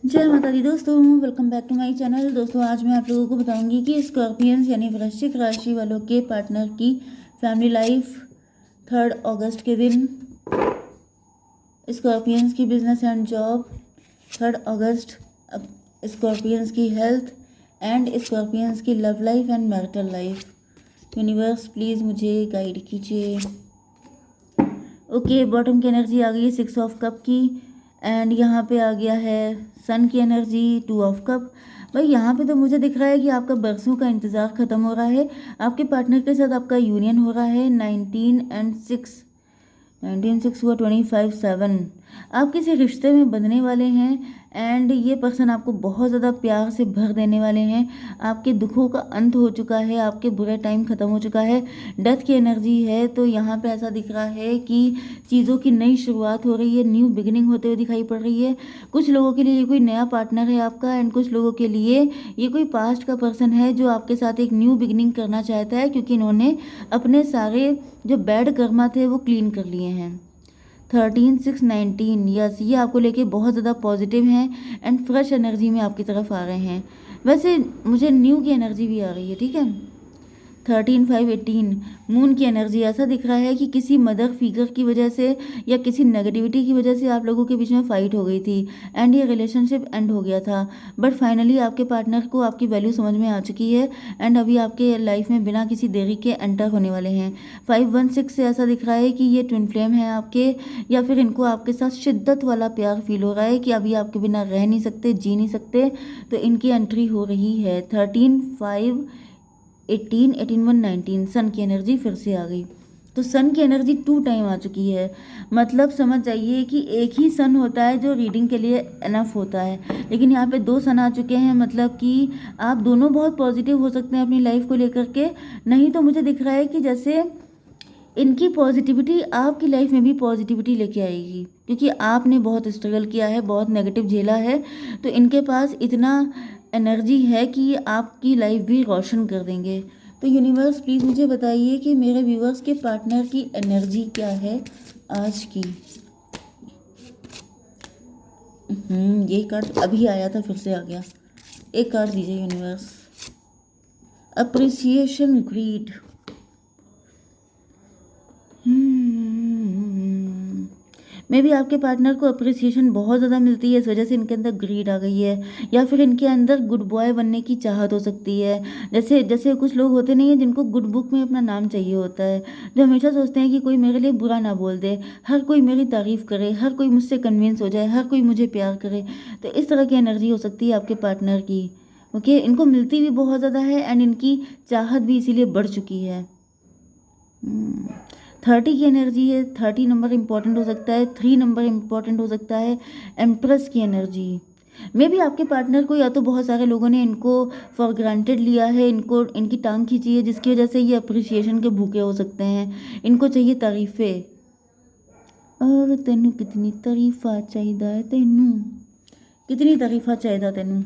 जय माता दी दोस्तों, welcome back to my channel. दोस्तों आज मैं आप लोगों को बताऊंगी कि स्कॉर्पियंस यानी वृश्चिक राशि वालों के पार्टनर की फैमिली लाइफ 3 अगस्त के दिन, स्कॉर्पियंस की business and job 3 August, scorpions की हेल्थ एंड स्कॉर्पियंस की love life and marital life. Universe please मुझे गाइड कीजिए। ओके, बॉटम की एनर्जी आ गई है 6 ऑफ कप की, एंड यहाँ पे आ गया है सन की एनर्जी 2 ऑफ कप। भाई यहाँ पे तो मुझे दिख रहा है कि आपका बरसों का इंतज़ार ख़त्म हो रहा है। आपके पार्टनर के साथ आपका यूनियन हो रहा है 19 हुआ 25 7। आप किसी रिश्ते में बंधने वाले हैं एंड ये पर्सन आपको बहुत ज़्यादा प्यार से भर देने वाले हैं। आपके दुखों का अंत हो चुका है, आपके बुरे टाइम ख़त्म हो चुका है। डेथ की एनर्जी है, तो यहाँ पे ऐसा दिख रहा है कि चीज़ों की नई शुरुआत हो रही है, न्यू बिगिनिंग होते हुए दिखाई पड़ रही है। कुछ लोगों के लिए ये कोई नया पार्टनर है आपका, एंड कुछ लोगों के लिए ये कोई पास्ट का पर्सन है जो आपके साथ एक न्यू बिगिनिंग करना चाहता है, क्योंकि इन्होंने अपने सारे जो बैड कर्मा थे वो क्लीन कर लिए हैं। 13 6 19, यस, ये आपको लेके बहुत ज़्यादा पॉजिटिव हैं एंड फ्रेश एनर्जी में आपकी तरफ आ रहे हैं। वैसे मुझे न्यू की एनर्जी भी आ रही है, ठीक है। 13 5 18, मून की एनर्जी ऐसा दिख रहा है कि किसी मदर फिगर की वजह से या किसी नेगेटिविटी की वजह से आप लोगों के बीच में फाइट हो गई थी एंड ये रिलेशनशिप एंड हो गया था। बट फाइनली आपके पार्टनर को आपकी वैल्यू समझ में आ चुकी है एंड अभी आपके लाइफ में बिना किसी देरी के एंटर होने वाले हैं। 5 1 6 से ऐसा दिख रहा है कि ये ट्विन फ्लेम है आपके, या फिर इनको आपके साथ शिद्दत वाला प्यार फील हो रहा है कि अभी आपके बिना रह नहीं सकते, जी नहीं सकते। तो इनकी एंट्री हो रही है 13 5 18 सन की एनर्जी फिर से आ गई। तो सन की एनर्जी 2 टाइम आ चुकी है। मतलब समझ जाइए कि एक ही सन होता है जो रीडिंग के लिए इनफ होता है, लेकिन यहाँ पे 2 सन आ चुके हैं। मतलब कि आप दोनों बहुत पॉजिटिव हो सकते हैं अपनी लाइफ को लेकर के। नहीं तो मुझे दिख रहा है कि जैसे इनकी पॉजिटिविटी आपकी लाइफ में भी पॉजिटिविटी लेके आएगी, क्योंकि आपने बहुत स्ट्रगल किया है, बहुत नेगेटिव झेला है। तो इनके पास इतना एनर्जी है कि ये आपकी लाइफ भी रोशन कर देंगे। तो यूनिवर्स प्लीज़ मुझे बताइए कि मेरे व्यूवर्स के पार्टनर की एनर्जी क्या है आज की। ये कार्ड अभी आया था, फिर से आ गया। एक कार्ड दीजिए यूनिवर्स। Appreciation, grid. मे भी आपके पार्टनर को अप्रिसिएशन बहुत ज़्यादा मिलती है, इस वजह से इनके अंदर ग्रीड आ गई है, या फिर इनके अंदर गुड बॉय बनने की चाहत हो सकती है। जैसे जैसे कुछ लोग होते नहीं हैं जिनको गुड बुक में अपना नाम चाहिए होता है, जो हमेशा सोचते हैं कि कोई मेरे लिए बुरा ना बोल दे, हर कोई मेरी तारीफ़ करे, हर कोई मुझसे कन्विंस हो जाए, हर कोई मुझे प्यार करे। तो इस तरह की एनर्जी हो सकती है आपके पार्टनर की। ओके, इनको मिलती भी बहुत ज़्यादा है एंड इनकी चाहत भी इसीलिए बढ़ चुकी है। 30 की एनर्जी है। 30 नंबर इंपॉर्टेंट हो सकता है, 3 नंबर इंपॉर्टेंट हो सकता है। एम्प्रेस की एनर्जी में भी आपके पार्टनर को या तो बहुत सारे लोगों ने इनको फॉर ग्रांटेड लिया है, इनको इनकी टांग खींची है, जिसकी वजह से ये अप्रिसिएशन के भूखे हो सकते हैं। इनको चाहिए तारीफ़ें। और तेनू कितनी तारीफा चाहिए, तेनू कितनी तारीफा चाहिए तेनू।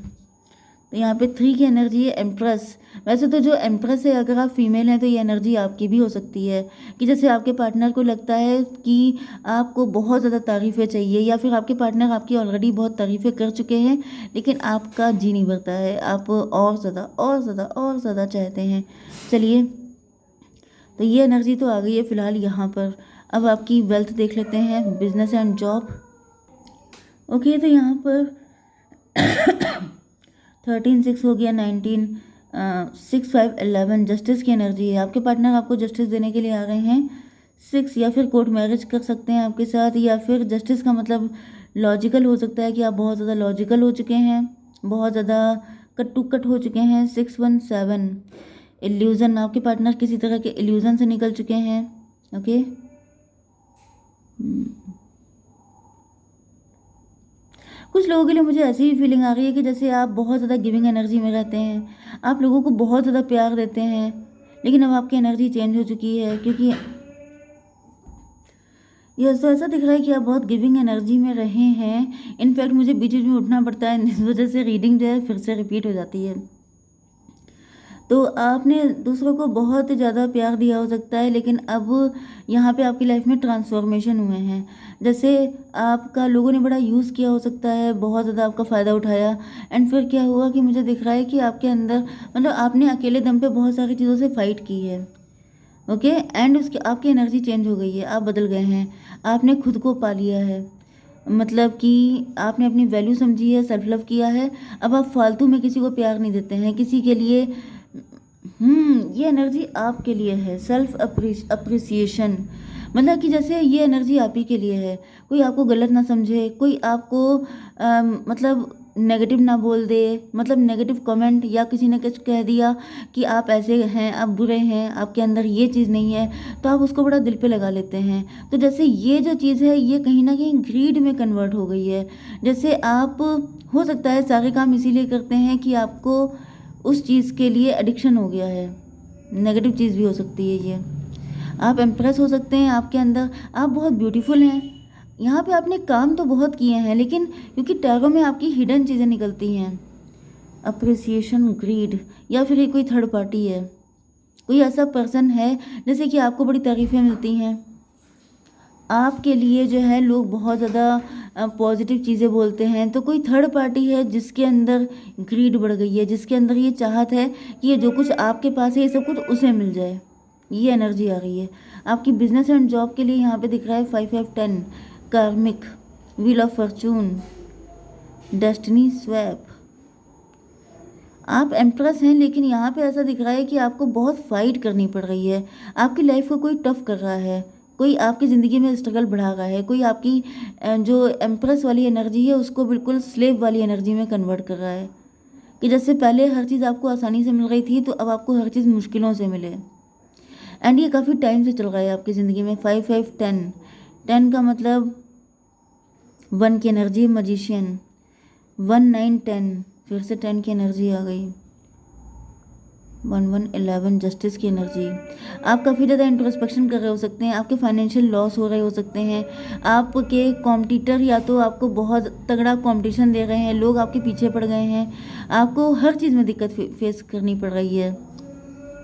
तो यहाँ पे 3 की एनर्जी है एम्प्रेस। वैसे तो जो एम्प्रेस है, अगर आप फीमेल हैं तो ये एनर्जी आपकी भी हो सकती है कि जैसे आपके पार्टनर को लगता है कि आपको बहुत ज़्यादा तारीफ़ें चाहिए, या फिर आपके पार्टनर आपकी ऑलरेडी बहुत तारीफ़ें कर चुके हैं, लेकिन आपका जी नहीं भरता है, आप और ज़्यादा और ज़्यादा और ज़्यादा चाहते हैं। चलिए, तो ये एनर्जी तो आ गई है फ़िलहाल यहाँ पर। अब आपकी वेल्थ देख लेते हैं, बिजनेस एंड जॉब। ओके, तो यहाँ पर 13 6 हो गया, 19 6 5 11 जस्टिस की एनर्जी है। आपके पार्टनर आपको जस्टिस देने के लिए आ रहे हैं। 6, या फिर कोर्ट मैरिज कर सकते हैं आपके साथ, या फिर जस्टिस का मतलब लॉजिकल हो सकता है कि आप बहुत ज़्यादा लॉजिकल हो चुके हैं, बहुत ज़्यादा कट टू कट हो चुके हैं। 6 1 7 इल्यूज़न, आपके पार्टनर किसी तरह के इल्यूज़न से निकल चुके हैं। ओके, कुछ लोगों के लिए मुझे ऐसी भी फीलिंग आ रही है कि जैसे आप बहुत ज़्यादा गिविंग एनर्जी में रहते हैं, आप लोगों को बहुत ज़्यादा प्यार देते हैं, लेकिन अब आपकी एनर्जी चेंज हो चुकी है, क्योंकि यह तो ऐसा दिख रहा है कि आप बहुत गिविंग एनर्जी में रहे हैं। इनफैक्ट मुझे बीच बीच में उठना पड़ता है, इस वजह से रीडिंग जो है फिर से रिपीट हो जाती है। तो आपने दूसरों को बहुत ज़्यादा प्यार दिया हो सकता है, लेकिन अब यहाँ पे आपकी लाइफ में ट्रांसफॉर्मेशन हुए हैं। जैसे आपका लोगों ने बड़ा यूज़ किया हो सकता है, बहुत ज़्यादा आपका फ़ायदा उठाया, एंड फिर क्या हुआ कि मुझे दिख रहा है कि आपके अंदर मतलब आपने अकेले दम पे बहुत सारी चीज़ों से फाइट की है। ओके, एंड उसकी आपकी एनर्जी चेंज हो गई है, आप बदल गए हैं, आपने खुद को पा लिया है, मतलब कि आपने अपनी वैल्यू समझी है, सेल्फ लव किया है। अब आप फालतू में किसी को प्यार नहीं देते हैं, किसी के लिए। ये एनर्जी आपके लिए है, सेल्फ अप्रिसिएशन। मतलब कि जैसे ये एनर्जी आप ही के लिए है। कोई आपको गलत ना समझे, कोई आपको मतलब नेगेटिव ना बोल दे, मतलब नेगेटिव कमेंट या किसी ने कुछ कह दिया कि आप ऐसे हैं, आप बुरे हैं, आपके अंदर ये चीज़ नहीं है, तो आप उसको बड़ा दिल पे लगा लेते हैं। तो जैसे ये जो चीज़ है ये कहीं ना कहीं ग्रीड में कन्वर्ट हो गई है। जैसे आप, हो सकता है सारे काम इसीलिए करते हैं कि आपको उस चीज़ के लिए एडिक्शन हो गया है। नेगेटिव चीज़ भी हो सकती है ये। आप इम्प्रेस हो सकते हैं, आपके अंदर आप बहुत ब्यूटीफुल हैं। यहाँ पे आपने काम तो बहुत किए हैं, लेकिन क्योंकि टैरो में आपकी हिडन चीज़ें निकलती हैं, अप्रिसिएशन, ग्रीड, या फिर ये कोई थर्ड पार्टी है, कोई ऐसा पर्सन है जैसे कि आपको बड़ी तारीफ़ें मिलती हैं, आपके लिए जो है लोग बहुत ज़्यादा पॉजिटिव चीज़ें बोलते हैं, तो कोई थर्ड पार्टी है जिसके अंदर ग्रीड बढ़ गई है, जिसके अंदर ये चाहत है कि ये जो कुछ आपके पास है ये सब कुछ उसे मिल जाए। ये एनर्जी आ रही है आपकी बिजनेस एंड जॉब के लिए। यहाँ पे दिख रहा है 5-5-10, कार्मिक, wheel of Fortune, destiny swap. आप एम्प्रेस हैं, लेकिन यहाँ पे ऐसा दिख रहा है कि आपको बहुत फाइट करनी पड़ रही है। आपकी लाइफ को कोई टफ कर रहा है, कोई आपकी ज़िंदगी में स्ट्रगल बढ़ा रहा है, कोई आपकी जो एम्प्रेस वाली एनर्जी है उसको बिल्कुल स्लेव वाली एनर्जी में कन्वर्ट कर रहा है, कि जैसे पहले हर चीज़ आपको आसानी से मिल रही थी, तो अब आपको हर चीज़ मुश्किलों से मिले। एंड ये काफ़ी टाइम से चल रहा है आपकी ज़िंदगी में। 5-5-10, 10 का मतलब 1 की एनर्जी, मजिशियन, 1-9-10, फिर से 10 की एनर्जी आ गई, 1-1-11, जस्टिस की एनर्जी। आप काफ़ी ज़्यादा इंट्रोस्पेक्शन कर रहे हो सकते हैं, आपके फाइनेंशियल लॉस हो रहे हो सकते हैं, आपके कॉम्पिटिटर या तो आपको बहुत तगड़ा कंपटीशन दे रहे हैं, लोग आपके पीछे पड़ गए हैं, आपको हर चीज़ में दिक्कत फेस करनी पड़ रही है,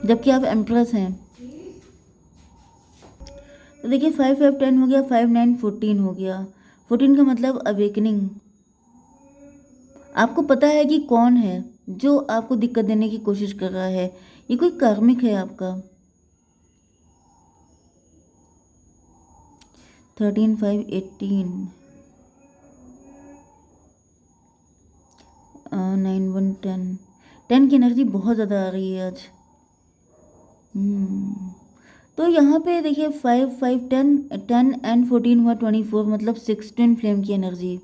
जबकि आप एम्प्रेस हैं। तो देखिए 5-5-10 हो गया, 5-9-14 हो गया। 14 का मतलब अवेकनिंग। आपको पता है कि कौन है जो आपको दिक्कत देने की कोशिश कर रहा है, ये कोई कार्मिक है आपका। 13-5-18, 9-1-10, 10 की एनर्जी बहुत ज़्यादा आ रही है आज। तो यहाँ पे देखिए 5-5-10, 10 एंड 14 हुआ 24, मतलब 6 ट्विन फ्लेम की एनर्जी।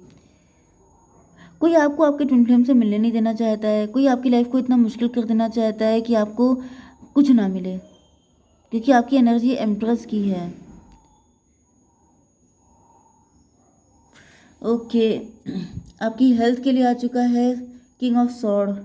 कोई आपको आपके ट्विन फ्लेम से मिलने नहीं देना चाहता है, कोई आपकी लाइफ को इतना मुश्किल कर देना चाहता है कि आपको कुछ ना मिले, क्योंकि आपकी एनर्जी एम्प्रेस की है। ओके, आपकी हेल्थ के लिए आ चुका है किंग ऑफ सॉर्ड।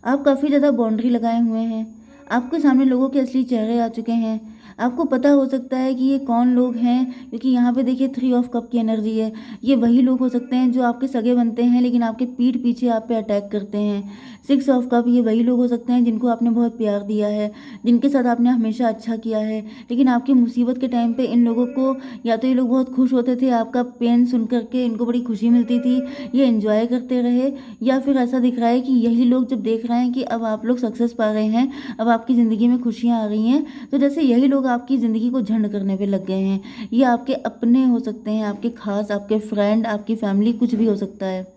आप काफ़ी ज़्यादा बाउंड्री लगाए हुए हैं, आपके सामने लोगों के असली चेहरे आ चुके हैं। आपको पता हो सकता है कि ये कौन लोग हैं, क्योंकि यहाँ पे देखिए 3 ऑफ कप की एनर्जी है। ये वही लोग हो सकते हैं जो आपके सगे बनते हैं, लेकिन आपके पीठ पीछे आप पे अटैक करते हैं। 6 ऑफ कप, ये वही लोग हो सकते हैं जिनको आपने बहुत प्यार दिया है, जिनके साथ आपने हमेशा अच्छा किया है, लेकिन आपकी मुसीबत के टाइम पे इन लोगों को, या तो ये लोग बहुत खुश होते थे, आपका पेन सुन करके इनको बड़ी खुशी मिलती थी, ये एंजॉय करते रहे, या फिर ऐसा दिख रहा है कि यही लोग जब देख रहे हैं कि अब आप लोग सक्सेस पा रहे हैं, अब आपकी ज़िंदगी में खुशियाँ आ रही हैं, तो जैसे यही लोग आपकी ज़िंदगी को झंड करने पे लग गए हैं। ये आपके अपने हो सकते हैं, आपके खास, आपके फ्रेंड, आपकी फैमिली, कुछ भी हो सकता है।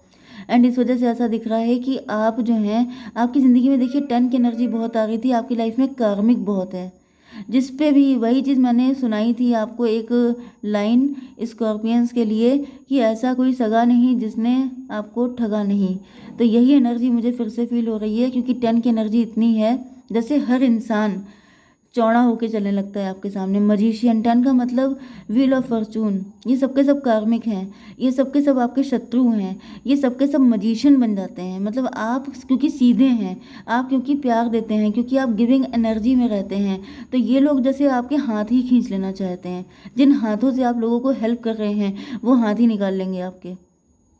एंड इस वजह से ऐसा दिख रहा है कि आप जो हैं आपकी ज़िंदगी में देखिए 10 की एनर्जी बहुत आ रही थी, आपकी लाइफ में कार्मिक बहुत है, जिस पे भी वही चीज़ मैंने सुनाई थी आपको, एक लाइन स्कॉर्पियंस के लिए, कि ऐसा कोई सगा नहीं जिसने आपको ठगा नहीं। तो यही एनर्जी मुझे फिर से फील हो रही है, क्योंकि 10 की एनर्जी इतनी है जैसे हर इंसान चौड़ा होके चलने लगता है आपके सामने। मजिशियन, 10 का मतलब व्हील ऑफ फॉर्चून। ये सबके सब कार्मिक हैं, ये सबके सब आपके शत्रु हैं, ये सबके सब मजिशियन बन जाते हैं। मतलब आप क्योंकि सीधे हैं, आप क्योंकि प्यार देते हैं, क्योंकि आप गिविंग एनर्जी में रहते हैं, तो ये लोग जैसे आपके हाथ ही खींच लेना चाहते हैं। जिन हाथों से आप लोगों को हेल्प कर रहे हैं वो हाथ ही निकाल लेंगे आपके,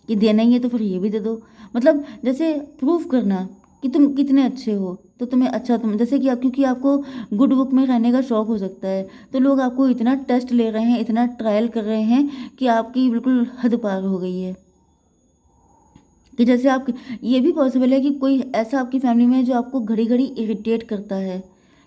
कि देना ही है तो फिर ये भी दे दो। मतलब जैसे प्रूफ करना कि तुम कितने अच्छे हो, तो तुम्हें अच्छा तुम जैसे कि आप, क्योंकि आपको गुड बुक में रहने का शौक हो सकता है, तो लोग आपको इतना टेस्ट ले रहे हैं, इतना ट्रायल कर रहे हैं कि आपकी बिल्कुल हद पार हो गई है। कि जैसे आप, ये भी पॉसिबल है कि कोई ऐसा आपकी फैमिली में है जो आपको घड़ी घड़ी इरिटेट करता है,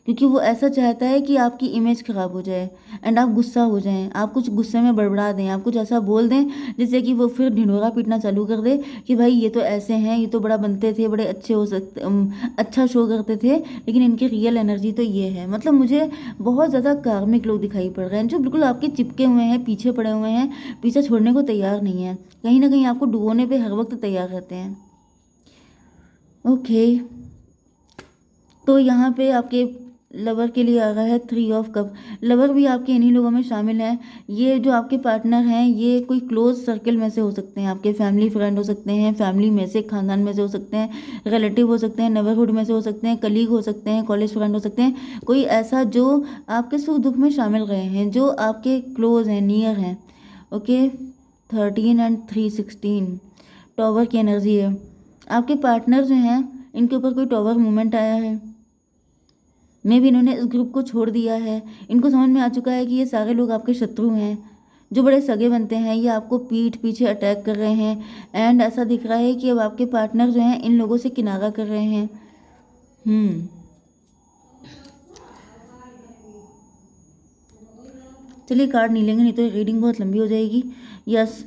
क्योंकि वो ऐसा चाहता है कि आपकी इमेज खराब हो जाए एंड आप गुस्सा हो जाएं, आप कुछ गुस्से में बड़बड़ा दें, आप कुछ ऐसा बोल दें जिससे कि वो फिर ढिंढोरा पीटना चालू कर दे कि भाई ये तो ऐसे हैं, ये तो बड़ा बनते थे, बड़े अच्छे हो सकते, अच्छा शो करते थे, लेकिन इनकी रियल एनर्जी तो ये है। मतलब मुझे बहुत ज़्यादा कार्मिक लोग दिखाई पड़ रहे हैं जो बिल्कुल आपके चिपके हुए हैं, पीछे पड़े हुए हैं, पीछे छोड़ने को तैयार नहीं है, कहीं ना कहीं आपको डुबोने पे हर वक्त तैयार रहते हैं। ओके, तो यहाँ पे आपके लवर के लिए आ रहा है 3 ऑफ कप। लवर भी आपके इन्हीं लोगों में शामिल हैं। ये जो आपके पार्टनर हैं ये कोई क्लोज सर्कल में से हो सकते हैं, आपके फैमिली फ्रेंड हो सकते हैं, फैमिली में से, खानदान में से हो सकते हैं, रिलेटिव हो सकते हैं, नेबरहुड में से हो सकते हैं, कलीग हो सकते हैं, कॉलेज फ्रेंड हो सकते हैं, कोई ऐसा जो आपके सुख दुख में शामिल रहे हैं, जो आपके क्लोज हैं, नियर हैं। ओके, 13 एंड 3 16 टॉवर की एनर्जी है। आपके पार्टनर जो हैं इनके ऊपर कोई टॉवर मूवमेंट आया है, मे भी इन्होंने इस ग्रुप को छोड़ दिया है, इनको समझ में आ चुका है कि ये सारे लोग आपके शत्रु हैं, जो बड़े सगे बनते हैं, ये आपको पीठ पीछे अटैक कर रहे हैं। एंड ऐसा दिख रहा है कि अब आपके पार्टनर जो हैं इन लोगों से किनारा कर रहे हैं। हम्म चलिए कार्ड नहीं लेंगे, नहीं तो रीडिंग बहुत लंबी हो जाएगी। यस,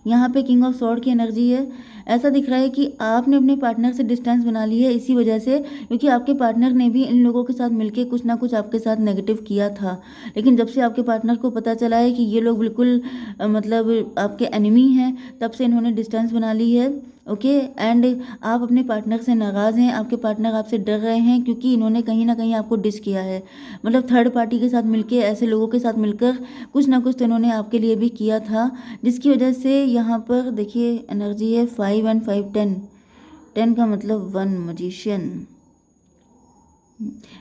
यहाँ पे किंग ऑफ सॉर्ड की एनर्जी है। ऐसा दिख रहा है कि आपने अपने पार्टनर से डिस्टेंस बना ली है इसी वजह से, क्योंकि आपके पार्टनर ने भी इन लोगों के साथ मिलके कुछ ना कुछ आपके साथ नेगेटिव किया था, लेकिन जब से आपके पार्टनर को पता चला है कि ये लोग बिल्कुल मतलब आपके एनिमी हैं, तब से इन्होंने डिस्टेंस बना ली है। ओके, एंड आप अपने पार्टनर से नाराज़ हैं, आपके पार्टनर आपसे डर रहे हैं, क्योंकि इन्होंने कहीं ना कहीं आपको डिस किया है। मतलब थर्ड पार्टी के साथ मिलके, ऐसे लोगों के साथ मिलकर कुछ ना कुछ तो इन्होंने आपके लिए भी किया था, जिसकी वजह से यहाँ पर देखिए एनर्जी है 5 एंड 5 10। 10 का मतलब 1 मजिशियन।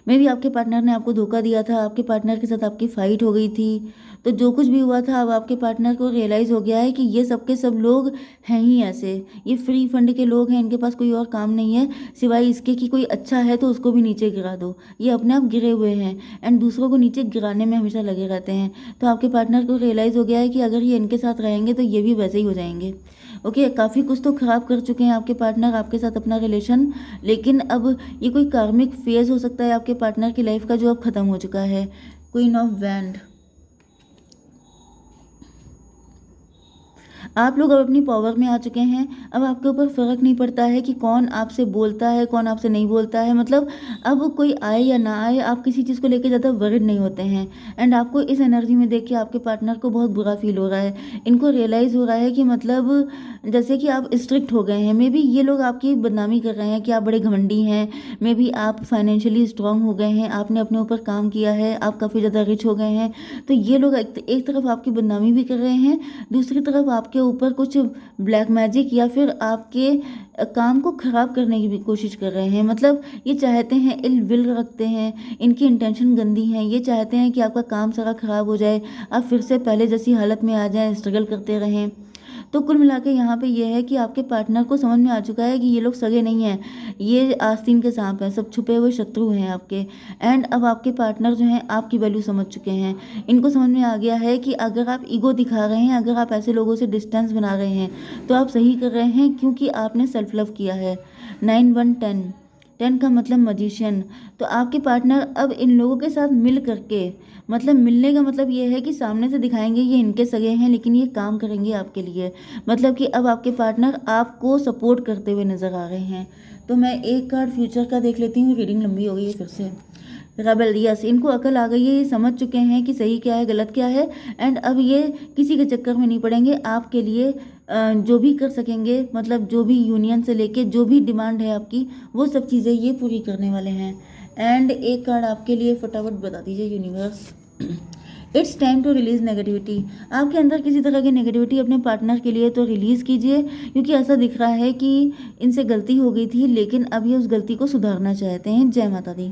मे भी आपके पार्टनर ने आपको धोखा दिया था, आपके पार्टनर के साथ आपकी फाइट हो गई थी, तो जो कुछ भी हुआ था अब आपके पार्टनर को रियलाइज़ हो गया है कि ये सब के सब लोग हैं ही ऐसे, ये फ्री फंड के लोग हैं, इनके पास कोई और काम नहीं है सिवाय इसके कि कोई अच्छा है तो उसको भी नीचे गिरा दो। ये अपने आप गिरे हुए हैं एंड दूसरों को नीचे गिराने में हमेशा लगे रहते हैं। तो आपके पार्टनर को रियलाइज़ हो गया है कि अगर ये इनके साथ रहेंगे तो ये भी वैसे ही हो जाएंगे। ओके, काफ़ी कुछ तो खराब कर चुके हैं आपके पार्टनर आपके साथ अपना रिलेशन, लेकिन अब ये कोई कार्मिक फेज हो सकता है आपके पार्टनर की लाइफ का जो अब खत्म हो चुका है। Queen of wand. आप लोग अब अपनी पावर में आ चुके हैं, अब आपके ऊपर फ़र्क नहीं पड़ता है कि कौन आपसे बोलता है कौन आपसे नहीं बोलता है। मतलब अब कोई आए या ना आए, आप किसी चीज़ को लेकर ज़्यादा वरिड नहीं होते हैं। एंड आपको इस एनर्जी में देख के आपके पार्टनर को बहुत बुरा फील हो रहा है, इनको रियलाइज़ हो रहा है कि मतलब जैसे कि आप स्ट्रिक्ट हो गए हैं। मे बी ये लोग आपकी बदनामी कर रहे हैं कि आप बड़े घमंडी हैं, मे बी आप फाइनेंशियली स्ट्रांग हो गए हैं, आपने अपने ऊपर काम किया है, आप काफ़ी ज़्यादा रिच हो गए हैं। तो ये लोग एक तरफ आपकी बदनामी भी कर रहे हैं, दूसरी तरफ आपके ऊपर कुछ ब्लैक मैजिक या फिर आपके काम को ख़राब करने की भी कोशिश कर रहे हैं। मतलब ये चाहते हैं, इल विल रखते हैं, इनकी इंटेंशन गंदी है, ये चाहते हैं कि आपका काम सारा ख़राब हो जाए, आप फिर से पहले जैसी हालत में आ जाएं, स्ट्रगल करते रहें। तो कुल मिला के यहाँ पे ये है कि आपके पार्टनर को समझ में आ चुका है कि ये लोग सगे नहीं हैं, ये आस्तीन के सांप हैं, सब छुपे हुए शत्रु हैं आपके। एंड अब आपके पार्टनर जो हैं आपकी वैल्यू समझ चुके हैं, इनको समझ में आ गया है कि अगर आप ईगो दिखा रहे हैं, अगर आप ऐसे लोगों से डिस्टेंस बना रहे हैं तो आप सही कर रहे हैं, क्योंकि आपने सेल्फ लव किया है। 9 1 10, 10 का मतलब मजिशियन। तो आपके पार्टनर अब इन लोगों के साथ मिल करके, मतलब मिलने का मतलब ये है कि सामने से दिखाएंगे ये इनके सगे हैं लेकिन ये काम करेंगे आपके लिए। मतलब कि अब आपके पार्टनर आपको सपोर्ट करते हुए नज़र आ रहे हैं। तो मैं एक कार्ड फ्यूचर का देख लेती हूँ, रीडिंग लंबी हो गई है फिर से। रेबल, यस, इनको अकल आ गई है, ये समझ चुके हैं कि सही क्या है गलत क्या है। एंड अब ये किसी के चक्कर में नहीं पड़ेंगे, आपके लिए जो भी कर सकेंगे, मतलब जो भी यूनियन से लेके जो भी डिमांड है आपकी, वो सब चीज़ें ये पूरी करने वाले हैं। एंड एक कार्ड आपके लिए फटाफट बता दीजिए universe. It's time to release negativity. आपके अंदर किसी तरह की नेगेटिविटी अपने पार्टनर के लिए तो रिलीज़ कीजिए, क्योंकि ऐसा दिख रहा है कि इनसे गलती हो गई थी लेकिन अब ये उस गलती को सुधारना चाहते हैं। जय माता दी।